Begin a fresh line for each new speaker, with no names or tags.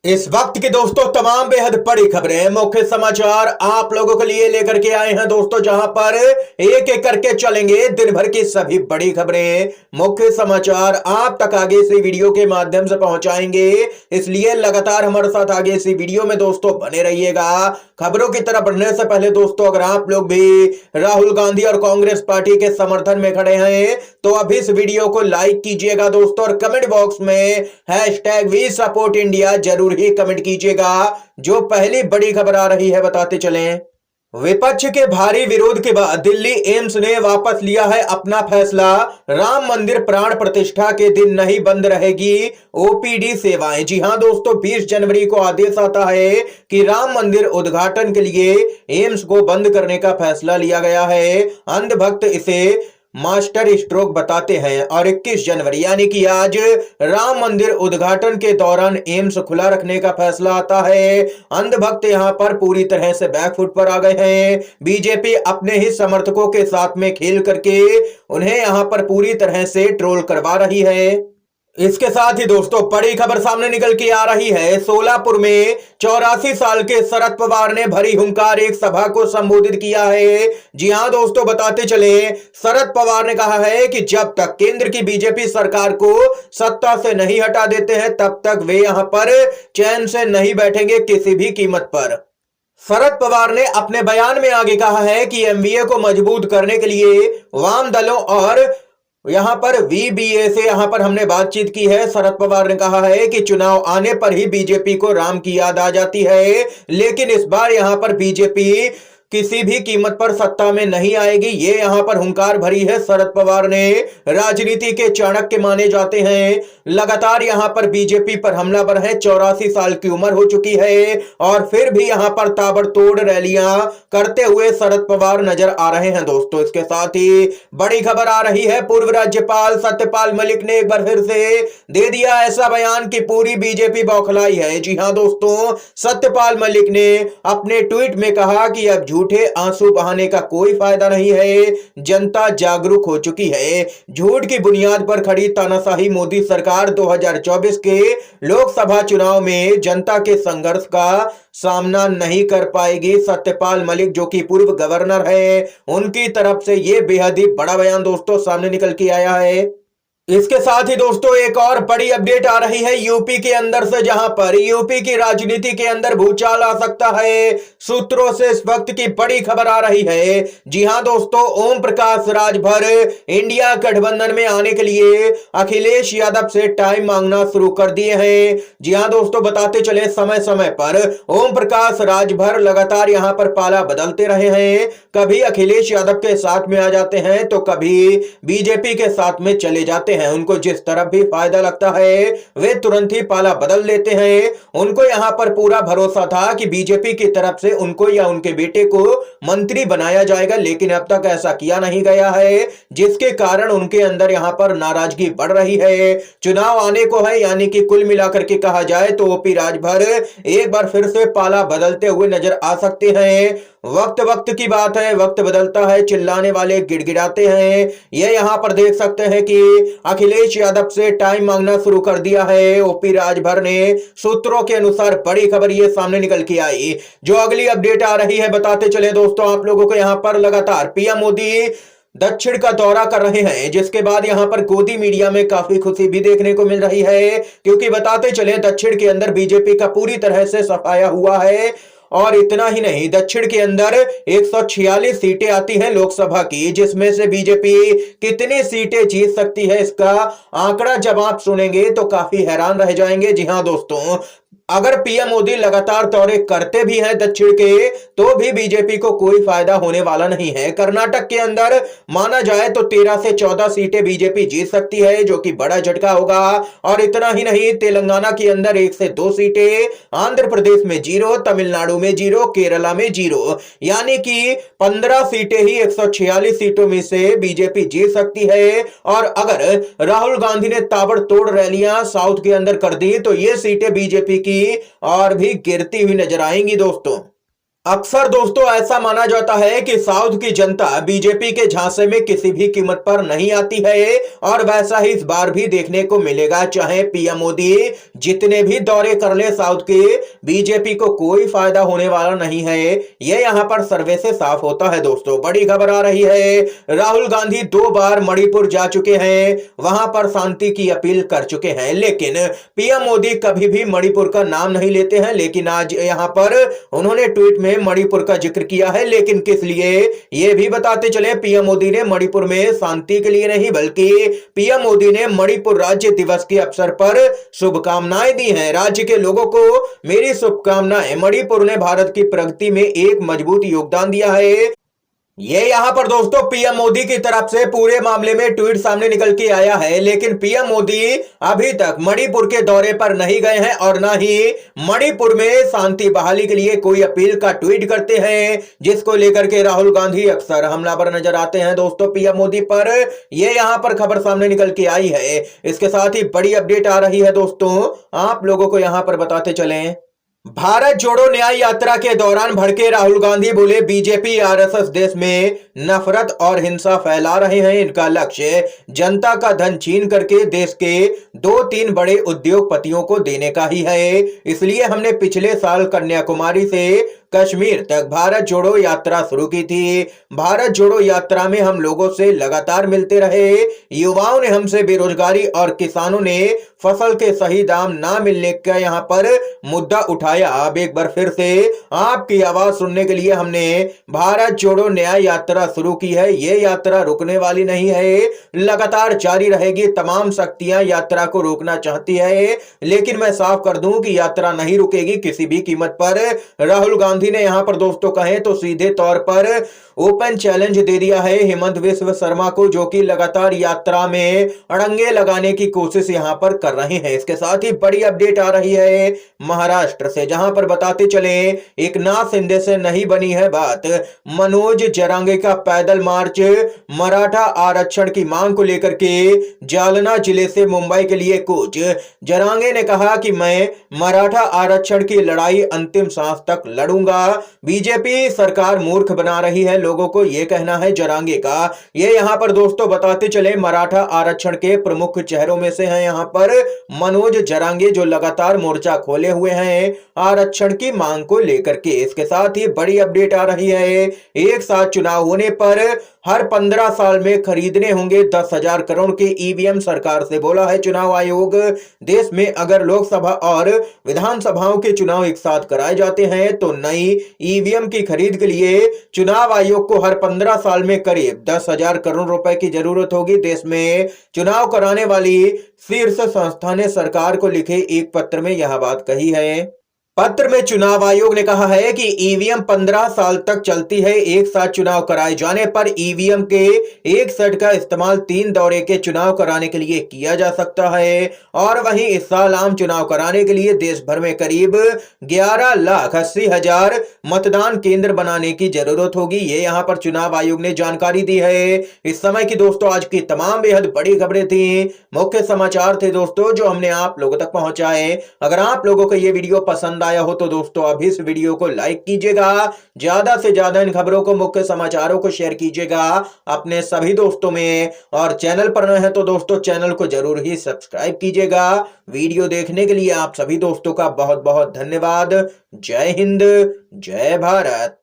इस वक्त के दोस्तों तमाम बेहद बड़ी खबरें मुख्य समाचार आप लोगों के लिए लेकर के आए हैं दोस्तों, जहां पर एक एक करके चलेंगे दिन भर की सभी बड़ी खबरें। मुख्य समाचार आप तक आगे इसी वीडियो के माध्यम से पहुंचाएंगे, इसलिए लगातार हमारे साथ आगे इसी वीडियो में दोस्तों बने रहिएगा। खबरों की तरफ बढ़ने से पहले दोस्तों, अगर आप लोग भी राहुल गांधी और कांग्रेस पार्टी के समर्थन में खड़े हैं तो अभी इस वीडियो को लाइक कीजिएगा दोस्तों, और कमेंट बॉक्स में #वी सपोर्ट इंडिया जरूर ही कमेंट कीजिएगा। जो पहली बड़ी खबर आ रही है बताते चलें। विपक्ष के भारी विरोध के बाद दिल्ली एम्स ने वापस लिया है अपना फैसला। राम मंदिर प्राण प्रतिष्ठा के दिन नहीं बंद रहेगी ओपीडी सेवाएं। जी हां दोस्तों, 20 जनवरी को आदेश आता है कि राम मंदिर उद्घाटन के लिए एम्स को बंद करने का फैसला लिया गया है। अंधभक्त इसे मास्टर स्ट्रोक बताते हैं और 21 जनवरी यानी कि आज राम मंदिर उद्घाटन के दौरान एम्स खुला रखने का फैसला आता है। अंधभक्त यहां पर पूरी तरह से बैकफुट पर आ गए हैं। बीजेपी अपने ही समर्थकों के साथ में खेल करके उन्हें यहां पर पूरी तरह से ट्रोल करवा रही है। इसके साथ ही दोस्तों बड़ी खबर सामने निकल के आ रही है। सोलापुर में 84 साल के शरद पवार ने भरी हुंकार एक सभा को संबोधित किया है। जी हां दोस्तों, बताते चले शरद पवार ने कहा है कि जब तक केंद्र की बीजेपी सरकार को सत्ता से नहीं हटा देते हैं तब तक वे यहां पर चैन से नहीं बैठेंगे किसी भी कीमत पर। शरद पवार ने अपने बयान में आगे कहा है कि एमवीए को मजबूत करने के लिए वाम दलों और यहां पर वीबीए से यहां पर हमने बातचीत की है। शरद पवार ने कहा है कि चुनाव आने पर ही बीजेपी को राम की याद आ जाती है, लेकिन इस बार यहां पर बीजेपी किसी भी कीमत पर सत्ता में नहीं आएगी। ये यहां पर हुंकार भरी है। शरद पवार ने राजनीति के चाणक्य माने जाते हैं। लगातार यहां पर बीजेपी पर हमलावर है। 84 साल की उम्र हो चुकी है और फिर भी यहां पर ताबड़तोड़ रैलियां करते हुए शरद पवार नजर आ रहे हैं दोस्तों। इसके साथ ही बड़ी खबर आ रही है। पूर्व राज्यपाल सत्यपाल मलिक ने एक बार फिर से दे दिया ऐसा बयान कि पूरी बीजेपी बौखलाई है। जी हां दोस्तों, सत्यपाल मलिक ने अपने ट्वीट में कहा कि अब झूठे आंसू बहाने का कोई फायदा नहीं है। जनता जागरूक हो चुकी है। झूठ की बुनियाद पर खड़ी तानाशाही मोदी सरकार 2024 के लोकसभा चुनाव में जनता के संघर्ष का सामना नहीं कर पाएगी। सत्यपाल मलिक जो कि पूर्व गवर्नर है, उनकी तरफ से यह बेहद ही बड़ा बयान दोस्तों सामने निकल के आया है। इसके साथ ही दोस्तों एक और बड़ी अपडेट आ रही है यूपी के अंदर से, जहां पर यूपी की राजनीति के अंदर भूचाल आ सकता है। सूत्रों से इस वक्त की बड़ी खबर आ रही है। जी हां दोस्तों, ओम प्रकाश राजभर इंडिया गठबंधन में आने के लिए अखिलेश यादव से टाइम मांगना शुरू कर दिए हैं। जी हां दोस्तों, बताते चले समय समय पर ओम प्रकाश राजभर लगातार यहां पर पाला बदलते रहे हैं। कभी अखिलेश यादव के साथ में आ जाते हैं तो कभी बीजेपी के साथ में चले जाते हैं। उनको जिस तरफ भी फायदा लगता है वे तुरंत ही पाला बदल लेते हैं। उनको यहां पर पूरा भरोसा था कि बीजेपी की तरफ से उनको या उनके बेटे को मंत्री बनाया जाएगा, लेकिन अब तक ऐसा किया नहीं गया है, जिसके कारण उनके अंदर यहां पर नाराजगी बढ़ रही है। चुनाव आने को है, यानी कि कुल मिलाकर के कहा जाए तो ओपी राजभर एक बार फिर से पाला बदलते हुए नजर आ सकते हैं। वक्त वक्त की बात है, वक्त बदलता है, चिल्लाने वाले गिड़गिड़ाते हैं। ये यहां पर देख सकते हैं कि अखिलेश यादव से टाइम मांगना शुरू कर दिया है ओपी राजभर ने। सूत्रों के अनुसार बड़ी खबर ये सामने निकल के आई। जो अगली अपडेट आ रही है बताते चले दोस्तों आप लोगों को। यहां पर लगातार पीएम मोदी दक्षिण का दौरा कर रहे हैं, जिसके बाद यहां पर गोदी मीडिया में काफी खुशी भी देखने को मिल रही है, क्योंकि बताते चले दक्षिण के अंदर बीजेपी का पूरी तरह से सफाया हुआ है। और इतना ही नहीं, दक्षिण के अंदर 146 सीटें आती हैं लोकसभा की, जिसमें से बीजेपी कितनी सीटें जीत सकती है इसका आंकड़ा जब आप सुनेंगे तो काफी हैरान रह जाएंगे। जी हां दोस्तों, अगर पीएम मोदी लगातार दौरे करते भी हैं दक्षिण के तो भी बीजेपी को कोई फायदा होने वाला नहीं है। कर्नाटक के अंदर माना जाए तो 13 से 14 सीटें बीजेपी जीत सकती है, जो कि बड़ा झटका होगा। और इतना ही नहीं, तेलंगाना के अंदर 1 से 2 सीटें, आंध्र प्रदेश में 0, तमिलनाडु में 0, केरला में 0, यानी कि 15 सीटें ही 146 सीटों में से बीजेपी जीत सकती है। और अगर राहुल गांधी ने ताबड़तोड़ रैलियां साउथ के अंदर कर दी तो ये सीटें बीजेपी की और भी गिरती हुई नजर आएंगी दोस्तों। अक्सर दोस्तों ऐसा माना जाता है कि साउथ की जनता बीजेपी के झांसे में किसी भी कीमत पर नहीं आती है और वैसा ही इस बार भी देखने को मिलेगा। चाहे पीएम मोदी जितने भी दौरे कर ले साउथ के, बीजेपी को कोई फायदा होने वाला नहीं है। ये यहां पर सर्वे से साफ होता है। दोस्तों बड़ी खबर आ रही है, राहुल गांधी 2 बार मणिपुर जा चुके हैं, वहां पर शांति की अपील कर चुके हैं, लेकिन पीएम मोदी कभी भी मणिपुर का नाम नहीं लेते हैं। लेकिन आज यहां पर उन्होंने ट्वीट में मणिपुर का जिक्र किया है। लेकिन किस लिए, ये भी बताते चले, पीएम मोदी ने मणिपुर में शांति के लिए नहीं बल्कि पीएम मोदी ने मणिपुर राज्य दिवस के अवसर पर शुभकामनाएं दी हैं। राज्य के लोगों को मेरी शुभकामनाएं। मणिपुर ने भारत की प्रगति में एक मजबूत योगदान दिया है। ये यहां पर दोस्तों पीएम मोदी की तरफ से पूरे मामले में ट्वीट सामने निकल के आया है। लेकिन पीएम मोदी अभी तक मणिपुर के दौरे पर नहीं गए हैं और ना ही मणिपुर में शांति बहाली के लिए कोई अपील का ट्वीट करते हैं, जिसको लेकर के राहुल गांधी अक्सर हमलावर नजर आते हैं दोस्तों पीएम मोदी पर। यह यहां पर खबर सामने निकल के आई है। इसके साथ ही बड़ी अपडेट आ रही है दोस्तों, आप लोगों को यहां पर बताते चलें। भारत जोड़ो न्याय यात्रा के दौरान भड़के राहुल गांधी बोले, बीजेपी आरएसएस देश में नफरत और हिंसा फैला रहे हैं। इनका लक्ष्य जनता का धन छीन करके देश के 2-3 बड़े उद्योगपतियों को देने का ही है। इसलिए हमने पिछले साल कन्याकुमारी से कश्मीर तक भारत जोड़ो यात्रा शुरू की थी। भारत जोड़ो यात्रा में हम लोगों से लगातार मिलते रहे। युवाओं ने हमसे बेरोजगारी और किसानों ने फसल के सही दाम ना मिलने का यहाँ पर मुद्दा उठाया। अब एक बार फिर से आपकी आवाज सुनने के लिए हमने भारत जोड़ो न्याय यात्रा शुरू की है। ये यात्रा रुकने वाली नहीं है, लगातार जारी रहेगी। तमाम शक्तियां यात्रा को रोकना चाहती है, लेकिन मैं साफ कर दूं कि यात्रा नहीं रुकेगी किसी भी कीमत पर। राहुल गांधी ने यहां पर दोस्तों कहें तो सीधे तौर पर ओपन चैलेंज दे दिया है हेमंत विश्व शर्मा को, जो कि लगातार यात्रा में अड़ंगे लगाने की कोशिश यहां पर कर रहे हैं। इसके साथ ही बड़ी अपडेट आ रही है महाराष्ट्र से, जहां पर बताते चले एकनाथ शिंदे से नहीं बनी है बात। मनोज जरांगे का पैदल मार्च मराठा आरक्षण की मांग को लेकर के जालना जिले से मुंबई के लिए कूच। जरांगे ने कहा कि मैं मराठा आरक्षण की लड़ाई अंतिम सांस तक लड़ूंगा। बीजेपी सरकार मूर्ख बना रही है लोगों को, यह कहना है जरांगे का। ये यहां पर दोस्तों बताते चले मराठा आरक्षण के प्रमुख चेहरों में से हैं यहां पर मनोज जरांगे, जो लगातार मोर्चा खोले हुए हैं आरक्षण की मांग को लेकर के। इसके साथ ही बड़ी अपडेट आ रही है, एक साथ चुनाव होने पर हर 15 साल में खरीदने होंगे 10,000 करोड़ के ईवीएम, सरकार से बोला है चुनाव आयोग। देश में अगर लोकसभा और विधानसभाओं के चुनाव एक साथ कराए जाते हैं तो नई ईवीएम की खरीद के लिए चुनाव आयोग को हर 15 साल में करीब 10,000 करोड़ रुपए की जरूरत होगी। देश में चुनाव कराने वाली शीर्ष संस्था ने सरकार को लिखे एक पत्र में यह बात कही है। पत्र में चुनाव आयोग ने कहा है कि ईवीएम 15 साल तक चलती है। एक साथ चुनाव कराए जाने पर ईवीएम के एक सेट का इस्तेमाल 3 दौरे के चुनाव कराने के लिए किया जा सकता है। और वहीं इस साल आम चुनाव कराने के लिए देश भर में करीब 11,80,000 मतदान केंद्र बनाने की जरूरत होगी। ये यहां पर चुनाव आयोग ने जानकारी दी है। इस समय की दोस्तों आज की तमाम बेहद बड़ी खबरें थी, मुख्य समाचार थे दोस्तों जो हमने आप लोगों तक पहुंचाए। अगर आप लोगों को ये वीडियो पसंद आया हो तो दोस्तों अभी इस वीडियो को लाइक कीजिएगा, ज्यादा से ज्यादा इन खबरों को, मुख्य समाचारों को शेयर कीजिएगा अपने सभी दोस्तों में। और चैनल पर नए हैं तो दोस्तों चैनल को जरूर ही सब्सक्राइब कीजिएगा। वीडियो देखने के लिए आप सभी दोस्तों का बहुत बहुत धन्यवाद। जय हिंद, जय भारत।